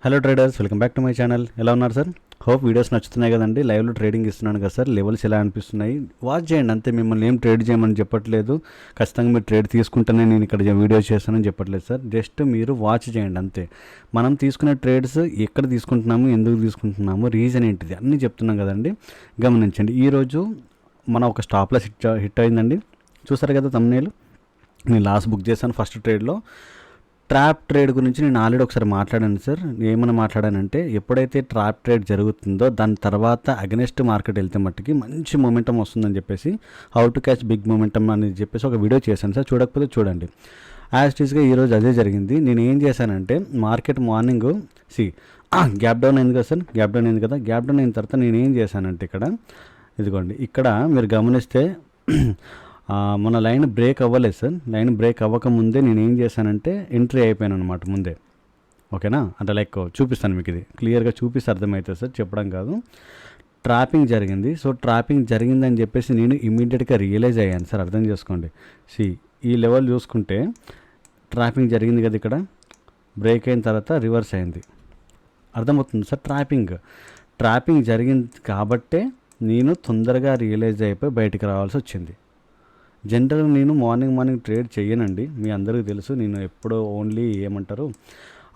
Hello traders, welcome back to my channel. ఎలా ఉన్నారు sir? Hope videos నచ్చుతున్నాయి కదండి. లైవ్లో ట్రేడింగ్ ఇస్తున్నాను కదా సార్, లెవెల్స్ ఎలా అనిపిస్తున్నాయి వాచ్ చేయండి అంతే. మిమ్మల్ని ఏం ట్రేడ్ చేయమని చెప్పట్లేదు, ఖచ్చితంగా మీరు ట్రేడ్ తీసుకుంటేనే నేను ఇక్కడ వీడియో చేస్తానని చెప్పట్లేదు సార్. జస్ట్ మీరు వాచ్ చేయండి అంతే. మనం తీసుకునే ట్రేడ్స్ ఎక్కడ తీసుకుంటున్నాము, ఎందుకు తీసుకుంటున్నాము, రీజన్ ఏంటిది అన్నీ చెప్తున్నాం కదండి, గమనించండి. ఈరోజు మనం ఒక స్టాప్ లాస్ హిట్ అయిందండి, చూసారు కదా తమ్నేల్. నేను లాస్ బుక్ చేశాను ఫస్ట్ ట్రేడ్లో. ట్రాప్ ట్రేడ్ గురించి నేను ఆల్రెడీ ఒకసారి మాట్లాడాను సార్. ఏమైనా మాట్లాడానంటే, ఎప్పుడైతే ట్రాప్ ట్రేడ్ జరుగుతుందో దాని తర్వాత అగెనెస్ట్ మార్కెట్ వెళ్తే మట్టుకి మంచి మొమెంటం వస్తుందని చెప్పేసి, how to catch big momentum అని చెప్పేసి ఒక వీడియో చేశాను సార్. చూడకపోతే చూడండి. యాజ్ టీస్గా ఈరోజు అదే జరిగింది. నేను ఏం చేశానంటే, మార్కెట్ మార్నింగ్ గ్యాప్ డౌన్ అయింది కదా సార్, గ్యాప్ డౌన్ అయింది కదా. గ్యాప్ డౌన్ అయిన తర్వాత నేను ఏం చేశానంటే, ఇదిగోండి ఇక్కడ మీరు గమనిస్తే మన లైన్ బ్రేక్ అవ్వలేదు సార్. లైన్ బ్రేక్ అవ్వకముందే నేను ఏం చేశానంటే ఎంట్రీ అయిపోయాను అనమాట ముందే. ఓకేనా? అంటే లైక్ చూపిస్తాను మీకు, ఇది క్లియర్గా చూపిస్తే అర్థమవుతుంది సార్, చెప్పడం కాదు. ట్రాపింగ్ జరిగింది. సో ట్రాపింగ్ జరిగిందని చెప్పేసి నేను ఇమీడియట్గా రియలైజ్ అయ్యాను సార్. అర్థం చేసుకోండి. ఈ లెవెల్ చూసుకుంటే ట్రాపింగ్ జరిగింది కదా, ఇక్కడ బ్రేక్ అయిన తర్వాత రివర్స్ అయింది. అర్థమవుతుంది సార్. ట్రాపింగ్ జరిగింది కాబట్టే నేను తొందరగా రియలైజ్ అయిపోయి బయటికి రావాల్సి వచ్చింది. జనరల్గా నేను మార్నింగ్ ట్రేడ్ చేయనండి, మీ అందరికీ తెలుసు. నేను ఎప్పుడో ఓన్లీ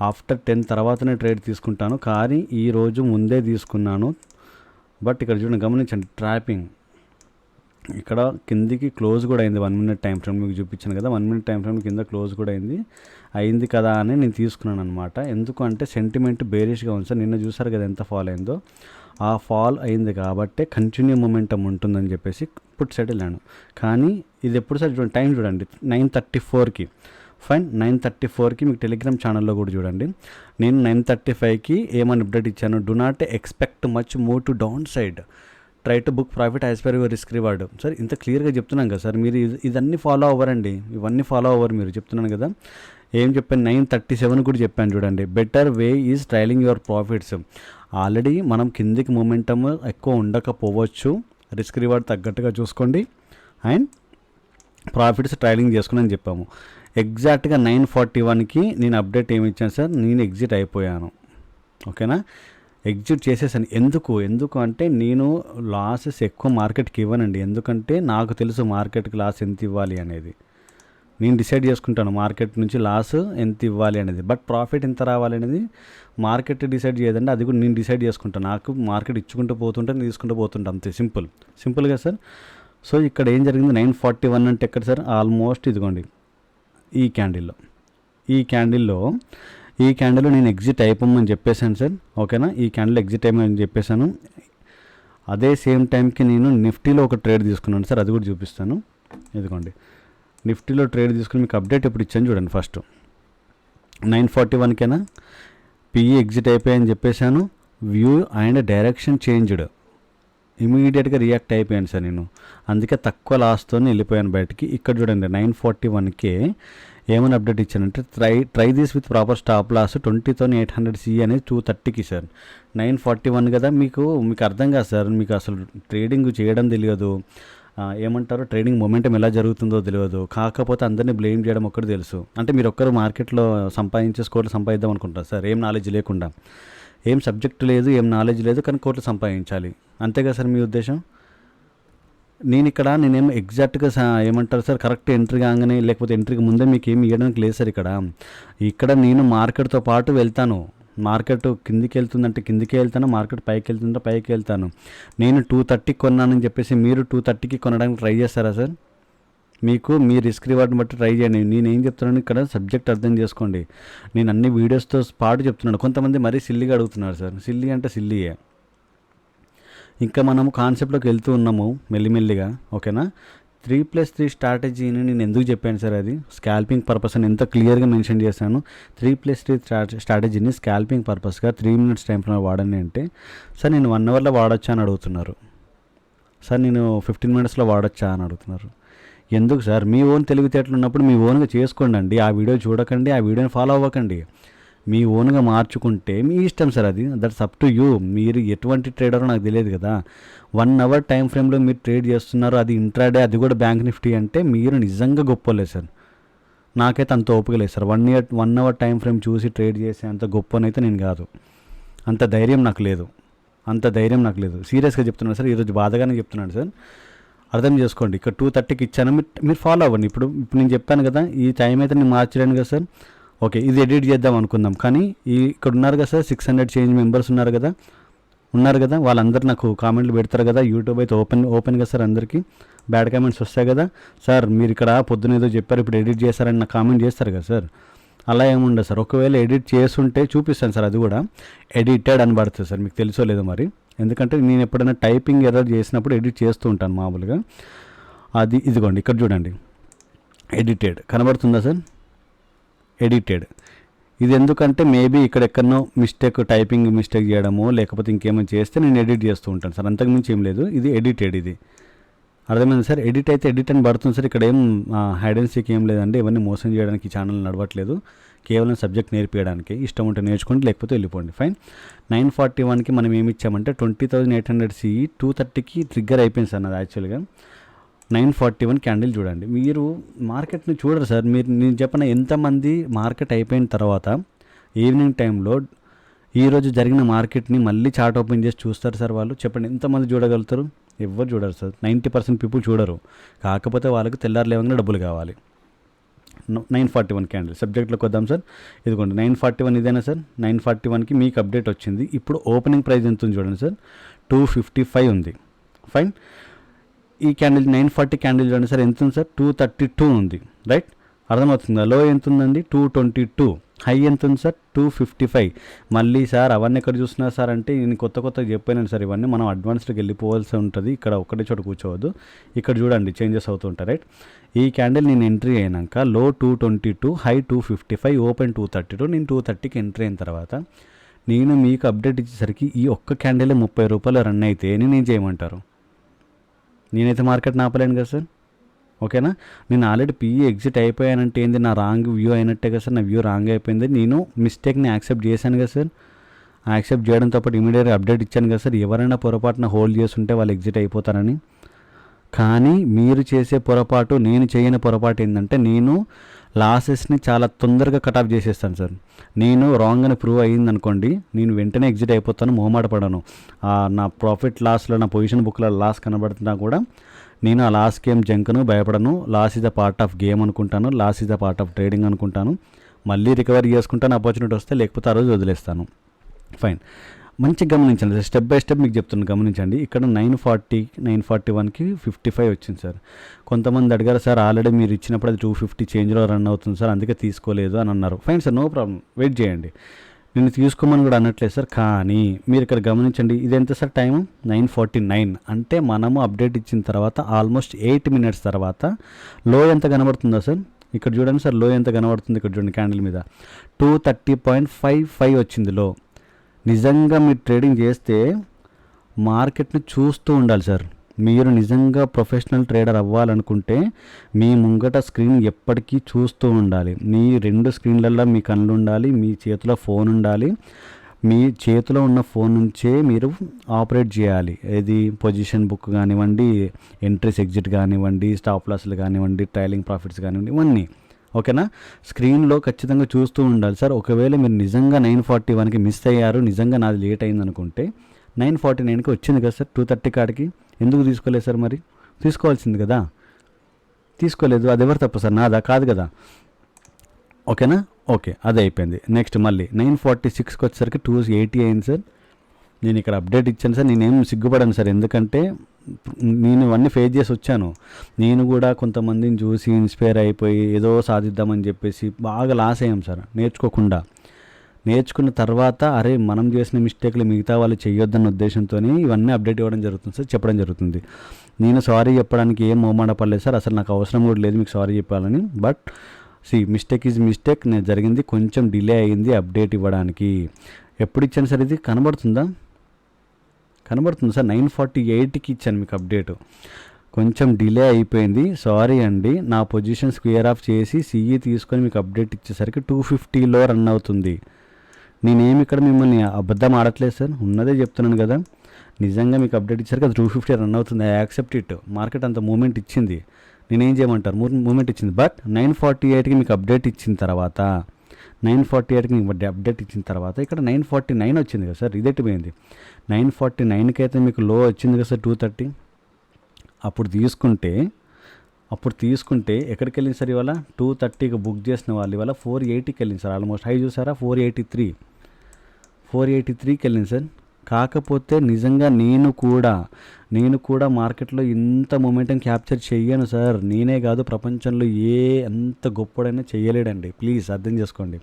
ఆఫ్టర్ 10 తర్వాతనే ట్రేడ్ తీసుకుంటాను. కానీ ఈరోజు ముందే తీసుకున్నాను. బట్ ఇక్కడ చూడండి, గమనించండి, ట్రాపింగ్ ఇక్కడ కిందికి క్లోజ్ కూడా అయింది. 1 minute టైం ఫ్రేమ్ మీకు చూపించాను కదా, 1 minute టైం ఫ్రేమ్ కింద క్లోజ్ కూడా అయింది కదా అని నేను తీసుకున్నాను అనమాట. ఎందుకు అంటే సెంటిమెంట్ బేరిష్గా ఉంది సార్. నిన్న చూసారు కదా ఎంత ఫాల్ అయిందో. ఆ ఫాల్ అయింది కాబట్టి కంటిన్యూ మొమెంటం ఉంటుందని చెప్పేసి పుట్ సైడ్ వెళ్ళాను. కానీ ఇది ఎప్పుడు సార్ చూడండి, టైం చూడండి, 9:34కి. ఫైన్, 9:34కి మీకు టెలిగ్రామ్ ఛానల్లో కూడా చూడండి. నేను 9:35కి ఏమని అప్డేట్ ఇచ్చాను, do not expect much move to down side, try to book profit as per your risk reward. Sir ఇంత క్లియర్గా చెప్తున్నాను కదా సార్. మీరు ఇదన్నీ ఫాలో అవ్వరండి, ఇవన్నీ ఫాలో అవ్వరు మీరు. చెప్తున్నాను కదా, ఏం చెప్పాను, 9:37 కూడా చెప్పాను చూడండి. Better way is trailing your profits. Already మనం కిందికి మొమెంటమ్ ఎక్కువ ఉండకపోవచ్చు, రిస్క్ రివార్డ్ తగ్గట్టుగా చూసుకోండి, అండ్ ప్రాఫిట్స్ ట్రైలింగ్ చేసుకుని అని చెప్పాము. ఎగ్జాక్ట్గా 9:41కి నేను అప్డేట్ ఏమి ఇచ్చాను సార్, నేను ఎగ్జిట్ అయిపోయాను. ఓకేనా? ఎగ్జిట్ చేసేసాను. ఎందుకు అంటే నేను లాసెస్ ఎక్కువ మార్కెట్కి ఇవ్వనండి. ఎందుకంటే నాకు తెలుసు మార్కెట్కి లాస్ ఎంత ఇవ్వాలి అనేది. నేను డిసైడ్ చేసుకుంటాను మార్కెట్ నుంచి లాస్ ఎంత ఇవ్వాలి అనేది. బట్ ప్రాఫిట్ ఎంత రావాలి అనేది మార్కెట్ డిసైడ్ చేయదండి, అది కూడా నేను డిసైడ్ చేసుకుంటాను. నాకు మార్కెట్ ఇచ్చుకుంటూ పోతుంటే నేను తీసుకుంటూ పోతుంటా, అంతే. సింపుల్గా సార్. సో ఇక్కడ ఏం జరిగింది, 9:41 అంటే ఎక్కడ సార్, ఆల్మోస్ట్ ఇదిగోండి ఈ క్యాండిల్లో నేను ఎగ్జిట్ అయిపోమని చెప్పేశాను సార్. ఓకేనా? ఈ క్యాండిల్ ఎగ్జిట్ అయిపోమని చెప్పేశాను. అదే సేమ్ టైంకి నేను నిఫ్టీలో ఒక ట్రేడ్ తీసుకున్నాను సార్, అది కూడా చూపిస్తాను. ఇదిగోండి, నిఫ్టీలో ట్రేడ్ తీసుకుని మీకు అప్డేట్ ఎప్పుడు ఇచ్చాను చూడండి. ఫస్ట్ 9:41కేనా పిఈ ఎగ్జిట్ అయిపోయాయని చెప్పేశాను. వ్యూ అండ్ డైరెక్షన్ చేంజ్డ్, ఇమీడియట్గా రియాక్ట్ అయిపోయాను సార్ నేను. అందుకే తక్కువ లాస్తో వెళ్ళిపోయాను బయటికి. ఇక్కడ చూడండి, 9:41కే ఏమైనా అప్డేట్ ఇచ్చానంటే, try this with proper stop loss 20,800 CE అనేది 230కి సార్. 9:41 కదా, మీకు అర్థం కాదు సార్. మీకు అసలు ట్రేడింగ్ చేయడం తెలియదు, ట్రేడింగ్ మొమెంటం ఎలా జరుగుతుందో తెలియదు. కాకపోతే అందరినీ బ్లేమ్ చేయడం ఒక్కటి తెలుసు. అంటే మీరు ఒక్కరు మార్కెట్లో కోట్లు సంపాదిద్దాం అనుకుంటారు సార్, ఏం నాలెడ్జ్ లేకుండా. ఏం సబ్జెక్ట్ లేదు, ఏం నాలెడ్జ్ లేదు, కానీ కోట్లు సంపాదించాలి, అంతేగా సార్ మీ ఉద్దేశం. నేనేమో ఎగ్జాక్ట్గా సార్ కరెక్ట్ ఎంట్రీ కాగానే, లేకపోతే ఎంట్రీకి ముందే మీకు ఏమి ఇవ్వడానికి లేదు సార్. ఇక్కడ నేను మార్కెట్తో పాటు వెళ్తాను. మార్కెట్ కిందికి వెళ్తుందంటే కిందికి వెళ్తాను, మార్కెట్ పైకి వెళ్తుందంటే పైకి వెళ్తాను. నేను 230కి కొన్నానని చెప్పేసి మీరు 230కి కొనడానికి ట్రై చేస్తారా సార్? మీ రిస్క్ రివార్డ్ని బట్టి ట్రై చేయండి. నేను ఏం చెప్తున్నాను ఇక్కడ, సబ్జెక్ట్ అర్థం చేసుకోండి. నేను అన్ని వీడియోస్తో పాటు చెప్తున్నాను. కొంతమంది మరీ సిల్లీగా అడుగుతున్నారు సార్. సిల్లీ అంటే సిల్లీయే. ఇంకా మనము కాన్సెప్ట్లోకి వెళ్తూ ఉన్నాము మెల్లిమెల్లిగా. ఓకేనా? 3+3 స్ట్రాటజీని నేను ఎందుకు చెప్పాను సార్, అది స్కాల్పింగ్ పర్పస్ అని ఎంత క్లియర్గా మెన్షన్ చేశాను. 3+3 స్ట్రాటజీని స్కాల్పింగ్ పర్పస్గా 3 minutes టైం ఫ్రేమ్ వాడండి అంటే, సార్ నేను 1 hourలో వాడచ్చా అని అడుగుతున్నారు. సార్ నేను 15 minutesలో వాడచ్చా అని అడుగుతున్నారు. ఎందుకు సార్? మీ ఓన్ తెలివితేటలు ఉన్నప్పుడు మీ ఓన్గా చేసుకోండి అండి. ఆ వీడియో చూడకండి, ఆ వీడియోని ఫాలో అవ్వకండి. మీ ఓన్గా మార్చుకుంటే మీ ఇష్టం సార్, అది దట్స్ అప్ టు యూ. మీరు ఎటువంటి ట్రేడరో నాకు తెలియదు కదా. 1 hour టైం ఫ్రేమ్లో మీరు ట్రేడ్ చేస్తున్నారు, అది ఇంట్రాడే, అది కూడా బ్యాంక్ నిఫ్టీ అంటే మీరు నిజంగా గొప్పలే సార్. నాకైతే అంత ఓపిక లేదు సార్. 1 అవర్ టైం ఫ్రేమ్ చూసి ట్రేడ్ చేసే అంత గొప్పనైతే నేను కాదు. అంత ధైర్యం నాకు లేదు. సీరియస్గా చెప్తున్నాను సార్, ఈరోజు బాధగానే చెప్తున్నాను సార్. అర్థం చేసుకోండి. ఇక్కడ 2:30కి ఇచ్చాను, మీరు ఫాలో అవ్వండి. ఇప్పుడు నేను చెప్పాను కదా, ఈ టైం అయితే నేను మార్చలేను కదా సార్. ఓకే, ఇది ఎడిట్ చేద్దాం అనుకుందాం, కానీ ఇక్కడ ఉన్నారు కదా సార్ 600 చేంజ్ మెంబర్స్ ఉన్నారు కదా, వాళ్ళందరూ నాకు కామెంట్లు పెడతారు కదా. యూట్యూబ్ అయితే ఓపెన్ కదా సార్, అందరికీ బ్యాడ్ కామెంట్స్ వస్తాయి కదా సార్. మీరు ఇక్కడ పొద్దున ఏదో చెప్పారు, ఇప్పుడు ఎడిట్ చేస్తారని నాకు కామెంట్ చేస్తారు కదా సార్. అలా ఏముండదు సార్. ఒకవేళ ఎడిట్ చేస్తుంటే చూపిస్తాను సార్, అది కూడా ఎడిటెడ్ అని పడుతుంది సార్. మీకు తెలుసో లేదో మరి, ఎందుకంటే నేను ఎప్పుడైనా టైపింగ్ ఎర్రర్ చేసినప్పుడు ఎడిట్ చేస్తూ ఉంటాను మామూలుగా. అది ఇదిగోండి, ఇక్కడ చూడండి, ఎడిటెడ్ కనబడుతుందా సార్, ఎడిటెడ్. ఇది ఎందుకంటే మేబీ ఇక్కడ ఎక్కడనో టైపింగ్ మిస్టేక్ చేయడమో లేకపోతే ఇంకేమైనా చేస్తే నేను ఎడిట్ చేస్తూ ఉంటాను సార్, అంతకుమించి ఏం లేదు. ఇది ఎడిటెడ్, ఇది అర్థమైంది సార్. ఎడిట్ అయితే ఎడిట్ అని పడుతుంది సార్. ఇక్కడ ఏం హైడ్ అండ్ సీక్ ఏం లేదండి, ఇవన్నీ మోసం చేయడానికి ఛానల్ నడవట్లేదు, కేవలం సబ్జెక్ట్ నేర్పించడానికి. ఇష్టం ఉంటే నేర్చుకోండి, లేకపోతే వెళ్ళిపోండి. ఫైన్. 941కి మనం ఏమి ఇచ్చామంటే 20,800 CE 2:30కి ట్రిగ్గర్ అయిపోయింది సార్ నాది యాక్చువల్గా. 941 క్యాండిల్ చూడండి. మీరు మార్కెట్ని చూడరు సార్. నేను చెప్పిన ఎంతమంది మార్కెట్ అయిపోయిన తర్వాత ఈవినింగ్ టైంలో ఈరోజు జరిగిన మార్కెట్ని మళ్ళీ చార్ట్ ఓపెన్ చేసి చూస్తారు సార్ వాళ్ళు? చెప్పండి, ఎంతమంది చూడగలుగుతారు? ఎవ్వరు చూడరు సార్. 90% పీపుల్ చూడరు. కాకపోతే వాళ్ళకి తెల్లారు లేవగానే డబ్బులు కావాలి. 941 క్యాండిల్ సబ్జెక్ట్లోకి వద్దాం సార్. ఇదిగోండి 941 ఇదేనా సార్. 941కి మీకు అప్డేట్ వచ్చింది. ఇప్పుడు ఓపెనింగ్ ప్రైస్ ఎంత ఉంది చూడండి సార్, 255 ఉంది. ఫైన్. ఈ క్యాండిల్ 940 క్యాండిల్ చూడండి సార్, ఎంత ఉంది సార్, 232 ఉంది. రైట్, అర్థమవుతుందా? లో ఎంత ఉందండి, 222. హై ఎంత ఉంది సార్, 255. మళ్ళీ సార్ అవన్నీ ఎక్కడ చూస్తున్నారు సార్ అంటే, నేను కొత్తగా చెప్పాను సార్, ఇవన్నీ మనం అడ్వాన్స్డ్కి వెళ్ళిపోవాల్సి ఉంటుంది. ఇక్కడ ఒకటే చోట కూర్చోవద్దు. ఇక్కడ చూడండి చేంజెస్ అవుతూ ఉంటాయి. రైట్, ఈ క్యాండిల్ నేను ఎంట్రీ అయినాక లో 222, హై 255, ఓపెన్ 232. నేను 230కి ఎంట్రీ అయిన తర్వాత నేను మీకు అప్డేట్ ఇచ్చేసరికి ఈ ఒక్క క్యాండిల్ 30 రూపాయలు రన్ అయితే నేనేం చేయమంటారు? నేనైతే మార్కెట్ ఆపలేను కదా సార్. ఓకేనా? నేను ఆల్రెడీ PE ఎగ్జిట్ అయిపోయానంటే ఏంది, నా రాంగ్ వ్యూ అయినట్టే కదా సార్. నా వ్యూ రాంగ్ అయిపోయింది, నేను మిస్టేక్ని యాక్సెప్ట్ చేశాను కదా సార్. యాక్సెప్ట్ చేయడంతో పాటు ఇమీడియట్గా అప్డేట్ ఇచ్చాను కదా సార్. ఎవరైనా పొరపాటున హోల్డ్ చేస్తుంటే వాళ్ళు ఎగ్జిట్ అయిపోతారని. కానీ మీరు చేసే పొరపాటు, నేను చేయని పొరపాటు ఏంటంటే, నేను లాసెస్ని చాలా తొందరగా కట్ ఆఫ్ చేసేస్తాను సార్. నేను రాంగ్ అని ప్రూవ్ అయ్యింది అనుకోండి, నేను వెంటనే ఎగ్జిట్ అయిపోతాను, మొహమాట పడను. నా ప్రాఫిట్ లాస్లో, నా పొజిషన్ బుక్లో లాస్ కనబడుతున్నా కూడా నేను ఆ లాస్కి ఏం జంకను, భయపడను. Loss is a part of game అనుకుంటాను, loss is a part of trading అనుకుంటాను. మళ్ళీ రికవరీ చేసుకుంటాను ఆపర్చునిటీ వస్తే, లేకపోతే ఆ రోజు వదిలేస్తాను. ఫైన్. మంచిగా గమనించండి, స్టెప్ బై స్టెప్ మీకు చెప్తున్నాను, గమనించండి. ఇక్కడ 941కి 55 వచ్చింది సార్. కొంతమంది అడిగారు సార్, ఆల్రెడీ మీరు ఇచ్చినప్పుడు అది 250 చేంజ్లో రన్ అవుతుంది సార్, అందుకే తీసుకోలేదు అని అన్నారు. Fine sir, no problem, wait చేయండి. నేను తీసుకోమని కూడా అనట్లేదు సార్. కానీ మీరు ఇక్కడ గమనించండి, ఇది ఎంత సార్ టైము, 9:49. అంటే మనము అప్డేట్ ఇచ్చిన తర్వాత ఆల్మోస్ట్ 8 minutes తర్వాత లో ఎంత కనబడుతుందో సార్, ఇక్కడ చూడండి సార్, లో ఎంత కనబడుతుంది, ఇక్కడ చూడండి క్యాండిల్ మీద 230.55 వచ్చింది లో. నిజంగా మీరు ట్రేడింగ్ చేస్తే మార్కెట్ని చూస్తూ ఉండాలి సార్. మీరు నిజంగా ప్రొఫెషనల్ ట్రేడర్ అవ్వాలనుకుంటే మీ ముంగట స్క్రీన్ ఎప్పటికీ చూస్తూ ఉండాలి. మీ 2 స్క్రీన్లలో మీ కళ్ళు ఉండాలి, మీ చేతిలో ఫోన్ ఉండాలి. మీ చేతిలో ఉన్న ఫోన్ నుంచే మీరు ఆపరేట్ చేయాలి. ఏది, పొజిషన్ బుక్ కానివ్వండి, ఎంట్రీస్ ఎగ్జిట్ కానివ్వండి, స్టాప్ లాస్లు కానివ్వండి, ట్రైలింగ్ ప్రాఫిట్స్ కానివ్వండి, ఇవన్నీ ఓకేనా. స్క్రీన్లో ఖచ్చితంగా చూస్తూ ఉండాలి సార్. ఒకవేళ మీరు నిజంగా 941కి మిస్ అయ్యారు, నిజంగా నాది లేట్ అయింది అనుకుంటే 949కి వచ్చింది కదా సార్ 230 కాడికి, ఎందుకు తీసుకోలేదు సార్? మరి తీసుకోవాల్సింది కదా, తీసుకోలేదు. అది ఎవరు తప్పు సార్, నాదా? కాదు కదా. ఓకేనా, ఓకే, అది అయిపోయింది. నెక్స్ట్ మళ్ళీ 946కి వచ్చేసరికి 280 అయింది సార్. నేను ఇక్కడ అప్డేట్ ఇచ్చాను సార్, నేనేం సిగ్గుపడాను సార్, ఎందుకంటే నేను ఇవన్నీ ఫేస్ చేసి వచ్చాను. నేను కూడా కొంతమందిని చూసి ఇన్స్పైర్ అయిపోయి ఏదో సాధిద్దామని చెప్పేసి బాగా లాస్ అయ్యాం సార్, నేర్చుకున్న తర్వాత అరే మనం చేసిన మిస్టేక్లు మిగతా వాళ్ళు చేయొద్దన్న ఉద్దేశంతో ఇవన్నీ అప్డేట్ ఇవ్వడం జరుగుతుంది సార్, చెప్పడం జరుగుతుంది. నేను సారీ చెప్పడానికి ఏం మొహమాట పడలేదు సార్, అసలు నాకు అవసరం కూడా లేదు మీకు సారీ చెప్పాలని. బట్ మిస్టేక్ ఈజ్ మిస్టేక్, నేను జరిగింది కొంచెం డిలే అయ్యింది అప్డేట్ ఇవ్వడానికి. ఎప్పుడు ఇచ్చాను సార్, ఇది కనబడుతుంది సార్, 948కి ఇచ్చాను మీకు అప్డేటు. కొంచెం డిలే అయిపోయింది, సారీ అండి. నా పొజిషన్స్ క్లియర్ ఆఫ్ చేసి CE తీసుకొని మీకు అప్డేట్ ఇచ్చేసరికి 250లో రన్ అవుతుంది. నేనేమి ఇక్కడ మిమ్మల్ని అబద్ధం ఆడట్లేదు సార్, ఉన్నదే చెప్తున్నాను కదా. నిజంగా మీకు అప్డేట్ ఇచ్చారు కదా 250 రన్ అవుతుంది, ఐ యాక్సెప్ట్ ఇట్. మార్కెట్ అంత మూమెంట్ ఇచ్చింది, నేనేం చేయమంటారు, మూమెంట్ ఇచ్చింది. బట్ 948కి మీకు అప్డేట్ ఇచ్చిన తర్వాత 948కి మీకు అప్డేట్ ఇచ్చిన తర్వాత ఇక్కడ 949 వచ్చింది కదా సార్, ఇదెట్టి పోయింది. 949కి అయితే మీకు లో వచ్చింది కదా సార్ 230. అప్పుడు తీసుకుంటే ఎక్కడికి వెళ్ళింది సార్ ఇవాళ? 230కి బుక్ చేసిన వాళ్ళు ఇవాళ 480కి వెళ్ళింది సార్. ఆల్మోస్ట్ హై చూసారా, 483కి వెళ్ళింది సార్. కాకపోతే నిజంగా నేను కూడా మార్కెట్లో ఇంత మొమెంటం క్యాప్చర్ చెయ్యను సార్. నేనే కాదు, ప్రపంచంలో ఎంత గొప్పడైనా చెయ్యలేడండి. ప్లీజ్ అర్థం చేసుకోండి.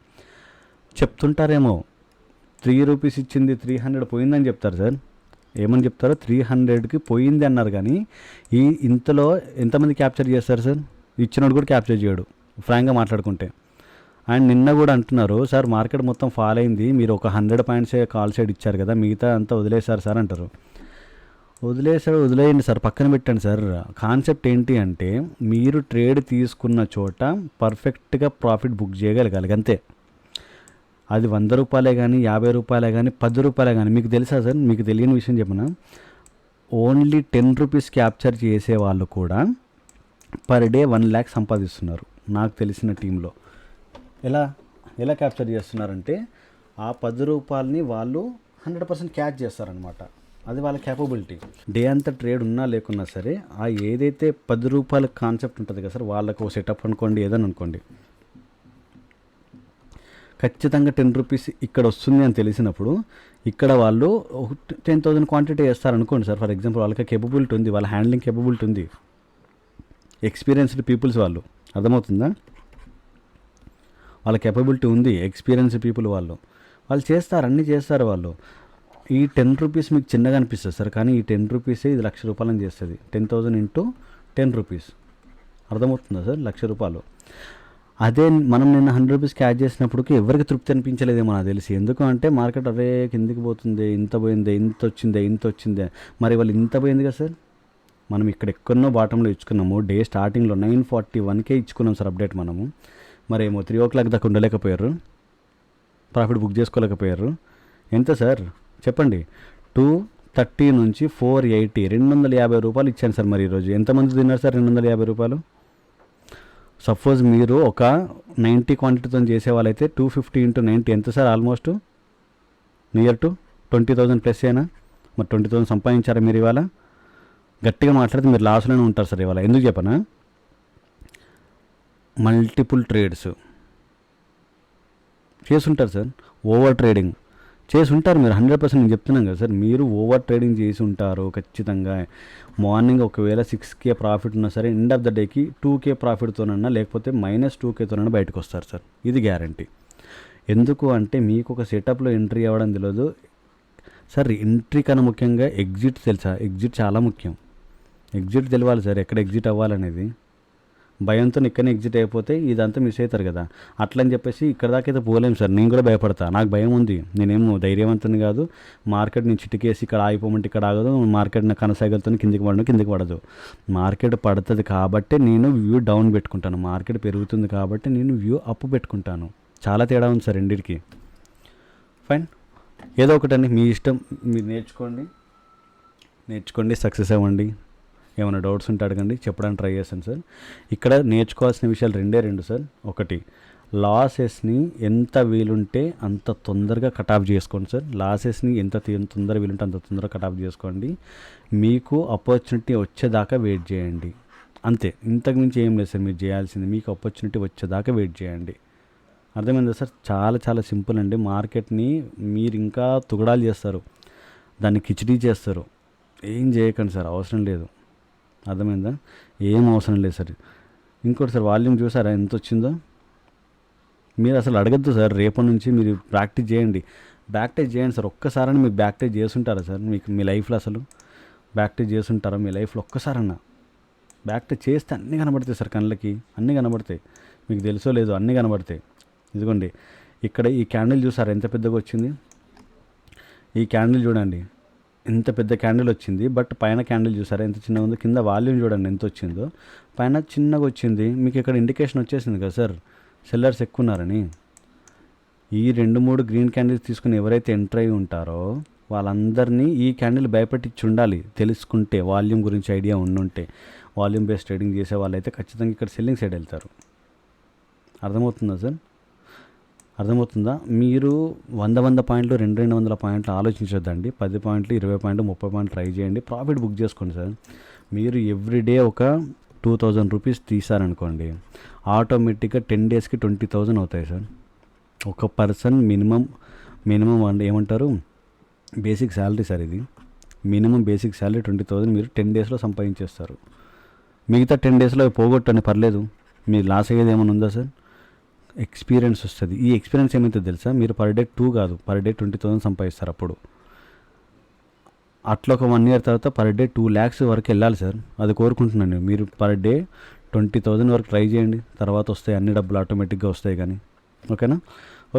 చెప్తుంటారేమో 3 రూపీస్ ఇచ్చింది 300 పోయిందని చెప్తారు సార్. ఏమని చెప్తారో 300కి పోయింది అన్నారు, కానీ ఇంతలో ఎంతమంది క్యాప్చర్ చేస్తారు సార్? ఇచ్చినోడు కూడా క్యాప్చర్ చేయడు, ఫ్రాంక్గా మాట్లాడుకుంటే. అండ్ నిన్న కూడా అంటున్నారు సార్ మార్కెట్ మొత్తం ఫాల్ అయింది, మీరు ఒక 100 పాయింట్సే కాల్ సైడ్ ఇచ్చారు కదా, మిగతా అంతా వదిలేశారు సార్ అంటారు. వదిలేయండి సార్, పక్కన పెట్టండి సార్. కాన్సెప్ట్ ఏంటి అంటే మీరు ట్రేడ్ తీసుకున్న చోట పర్ఫెక్ట్గా ప్రాఫిట్ బుక్ చేయగలగాలి అంతే. అది 100 రూపాయలే కానీ 50 రూపాయలే కానీ 10 రూపాయలే కానీ. మీకు తెలుసా సార్, మీకు తెలియని విషయం చెప్పనా, ఓన్లీ 10 రూపీస్ క్యాప్చర్ చేసే వాళ్ళు కూడా పర్ డే 1 lakh సంపాదిస్తున్నారు నాకు తెలిసిన టీంలో. ఎలా క్యాప్చర్ చేస్తున్నారంటే ఆ 10 రూపాయలని వాళ్ళు 100% క్యాచ్ చేస్తారనమాట. అది వాళ్ళ క్యాపబిలిటీ. డే అంతా ట్రేడ్ ఉన్నా లేకున్నా సరే ఆ ఏదైతే 10 రూపాయల కాన్సెప్ట్ ఉంటుంది కదా సార్, వాళ్ళకు సెటప్ అనుకోండి, ఏదని అనుకోండి, ఖచ్చితంగా 10 రూపీస్ ఇక్కడ వస్తుంది అని తెలిసినప్పుడు ఇక్కడ వాళ్ళు 10,000 క్వాంటిటీ వేస్తారనుకోండి సార్. ఫర్ ఎగ్జాంపుల్ వాళ్ళకి కేపబిలిటీ ఉంది, వాళ్ళ హ్యాండ్లింగ్ కేపబిలిటీ ఉంది, ఎక్స్పీరియన్స్డ్ పీపుల్స్ వాళ్ళు. అర్థమవుతుందా? వాళ్ళ కేపబిలిటీ ఉంది, ఎక్స్పీరియన్స్ పీపుల్ వాళ్ళు చేస్తారు, అన్నీ చేస్తారు వాళ్ళు. ఈ 10 రూపీస్ మీకు చిన్నగా అనిపిస్తుంది సార్, కానీ ఈ 10 రూపీసే ఇది 1,00,000 రూపాయలని చేస్తుంది. 10,000 ఇంటూ 10 రూపీస్. అర్థమవుతుందా సార్? 1,00,000 రూపాయలు. అదే మనం నిన్న 100 రూపీస్ క్యాచ్ చేసినప్పటికీ ఎవరికి తృప్తి అనిపించలేదేమో నాకు తెలిసి. ఎందుకు అంటే మార్కెట్ అరే కిందికి పోతుంది, ఇంత పోయిందే, ఇంత వచ్చిందే. మరి వాళ్ళు ఇంత పోయింది కదా సార్. మనం ఇక్కడ ఎక్కడో బాటంలో ఇచ్చుకున్నాము, డే స్టార్టింగ్లో 941కే ఇచ్చుకున్నాం సార్ అప్డేట్ మనము. మరేమో 3 o'clock దాకా ఉండలేకపోయారు, ప్రాఫిట్ బుక్ చేసుకోలేకపోయారు. ఎంత సార్ చెప్పండి? 230 నుంచి 480, 250 రూపాయలు ఇచ్చాను సార్. మరి ఈరోజు ఎంతమంది తిన్నారు సార్ 250 రూపాయలు? సపోజ్ మీరు ఒక 90 క్వాంటిటీతో చేసే వాళ్ళైతే 250 ఇంటూ 90 ఎంత sir? Almost near to 20,000 plus అయినా. మరి 20,000 సంపాదించారా మీరు ఇవాళ? గట్టిగా మాట్లాడితే మీరు లాస్లోనే ఉంటారు సార్ ఇవాళ. ఎందుకు చెప్పనా? మల్టిపుల్ ట్రేడ్స్ చేసుంటారు సార్, ఓవర్ ట్రేడింగ్ చేసి ఉంటారు మీరు 100%. నేను చెప్తున్నాను కదా సార్, మీరు ఓవర్ ట్రేడింగ్ చేసి ఉంటారు ఖచ్చితంగా. మార్నింగ్ ఒకవేళ 6K ప్రాఫిట్ ఉన్నా సరే ఎండ్ ఆఫ్ ద డేకి 2K ప్రాఫిట్తోనన్నా లేకపోతే -2Kతోనన్నా బయటకు వస్తారు సార్, ఇది గ్యారంటీ. ఎందుకు అంటే మీకు ఒక సెటప్లో ఎంట్రీ అవ్వడం తెలియదు సార్. ఎంట్రీ కన్నా ముఖ్యంగా ఎగ్జిట్ తెలుసా? ఎగ్జిట్ చాలా ముఖ్యం. ఎగ్జిట్ తెలియాలి సార్, ఎక్కడ ఎగ్జిట్ అవ్వాలనేది. భయంతో ఇక్కడనే ఎగ్జిట్ అయిపోతే ఇదంతా మిస్ అవుతారు కదా. అట్లని చెప్పేసి ఇక్కడ దాకా అయితే పోలేము సార్. నేను కూడా భయపడతా, నాకు భయం ఉంది. నేనేమో ధైర్యవంతుని కాదు. మార్కెట్ నేను చిటికేసి ఇక్కడ ఆగిపోమంటే ఇక్కడ ఆగదు, మార్కెట్ నా కనసాగలతో కిందికి పడదు. మార్కెట్ పడుతుంది కాబట్టి నేను వ్యూ డౌన్ పెట్టుకుంటాను, మార్కెట్ పెరుగుతుంది కాబట్టి నేను వ్యూ అప్ పెట్టుకుంటాను. చాలా తేడా ఉంది సార్ రెండింటికి. ఫైన్, ఏదో ఒకటండి మీ ఇష్టం, మీరు నేర్చుకోండి, సక్సెస్ అవ్వండి. ఏమైనా డౌట్స్ ఉంటే అడగండి, చెప్పడానికి ట్రై చేస్తాను సార్. ఇక్కడ నేర్చుకోవాల్సిన విషయాలు రెండు సార్. ఒకటి, లాసెస్ని ఎంత వీలుంటే అంత తొందరగా కట్ ఆఫ్ చేసుకోండి సార్. లాసెస్ని ఎంత తొందరగా వీలుంటే అంత తొందరగా కట్ ఆఫ్ చేసుకోండి. మీకు ఆపర్చునిటీ వచ్చేదాకా వెయిట్ చేయండి, అంతే. ఇంతకుమించి ఏం లేదు సార్ మీరు చేయాల్సింది. మీకు ఆపర్చునిటీ వచ్చేదాకా వెయిట్ చేయండి. అర్థమైందా సార్? చాలా చాలా సింపుల్ అండి. మార్కెట్ని మీరు ఇంకా తుగడాలు చేస్తారు, దాన్ని కిచిడీ చేస్తారు. ఏం చేయకండి సార్, అవసరం లేదు. అర్థమైందా? ఏం అవసరం లేదు సార్. ఇంకోటి సార్, వాల్యూమ్ చూసారా ఎంత వచ్చిందో? మీరు అసలు అడగద్దు సార్. రేపటి నుంచి మీరు ప్రాక్టీస్ చేయండి సార్. ఒక్కసారని మీకు బ్యాక్ టేజ్ చేస్తుంటారా సార్? మీకు మీ లైఫ్లో అసలు బ్యాక్ టేజ్ చేస్తుంటారా మీ లైఫ్లో? ఒక్కసారన్నా బ్యాక్ టేజ్ చేస్తే అన్నీ కనబడతాయి సార్, కళ్ళకి అన్నీ కనబడతాయి. మీకు తెలుసో లేదో అన్నీ కనబడతాయి. ఇదిగోండి, ఇక్కడ ఈ క్యాండిల్ చూసారా ఎంత పెద్దగా వచ్చింది? ఈ క్యాండిల్ చూడండి ఎంత పెద్ద క్యాండిల్ వచ్చింది. బట్ పైన క్యాండిల్ చూసారా ఎంత చిన్నగా ఉందో? కింద వాల్యూమ్ చూడండి ఎంత వచ్చిందో. పైన చిన్నగా వచ్చింది. మీకు ఇక్కడ ఇండికేషన్ వచ్చేసింది కదా సార్, సెల్లర్స్ ఎక్కువ ఉన్నారని. ఈ 2-3 గ్రీన్ క్యాండిల్స్ తీసుకుని ఎవరైతే ఎంటర్ అయి ఉంటారో వాళ్ళందరినీ ఈ క్యాండిల్ భయపెట్టించి ఉండాలి, తెలుసుకుంటే, వాల్యూమ్ గురించి ఐడియా ఉండుంటే. వాల్యూమ్ బేస్డ్ ట్రేడింగ్ చేసే వాళ్ళైతే ఖచ్చితంగా ఇక్కడ సెల్లింగ్ సైడ్ వెళ్తారు. అర్థమవుతుందా సార్? అర్థమవుతుందా? మీరు 100 పాయింట్లు 200 పాయింట్లు ఆలోచించొద్దండి. 10 పాయింట్లు 20 పాయింట్లు 30 పాయింట్లు ట్రై చేయండి, ప్రాఫిట్ బుక్ చేసుకోండి సార్. మీరు ఎవ్రీడే ఒక 2000 రూపీస్ తీసారనుకోండి, ఆటోమేటిక్గా 10 డేస్కి 20,000 అవుతాయి సార్. ఒక పర్సన్ మినిమం అంటే ఏమంటారు, బేసిక్ శాలరీ సార్ ఇది. మినిమం బేసిక్ శాలరీ 20,000 మీరు 10 డేస్లో సంపాదించేస్తారు. మిగతా 10 డేస్లో పోగొట్టండి, పర్లేదు. మీరు లాస్ అయ్యేది ఏమైనా ఉందా సార్? ఎక్స్పీరియన్స్ వస్తుంది. ఈ ఎక్స్పీరియన్స్ ఏమైతే తెలుసా, మీరు పర్ డే 2 కాదు, పర్ డే 20,000 సంపాదిస్తారు. అప్పుడు అట్లా ఒక 1 ఇయర్ తర్వాత పర్ డే 2 lakhs వరకు వెళ్ళాలి సార్. అది కోరుకుంటున్నాను. మీరు పర్ డే 20,000 వరకు ట్రై చేయండి, తర్వాత వస్తాయి అన్ని డబ్బులు ఆటోమేటిక్గా వస్తాయి. కానీ ఓకేనా?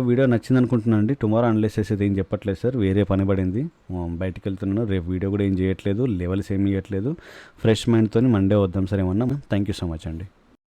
వీడియో నచ్చింది అనుకుంటున్నాను అండి. టుమారో అనలైజ్ చేసేది ఏం చెప్పట్లేదు సార్, వేరే పని పడింది, బయటికి వెళ్తున్నాను. రేపు వీడియో కూడా ఏం చేయట్లేదు, లెవెల్స్ ఏమి ఇవ్వట్లేదు. ఫ్రెష్ మైండ్తో మండే వద్దాం సార్ ఏమన్నా. థ్యాంక్ యూ సో మచ్ అండి.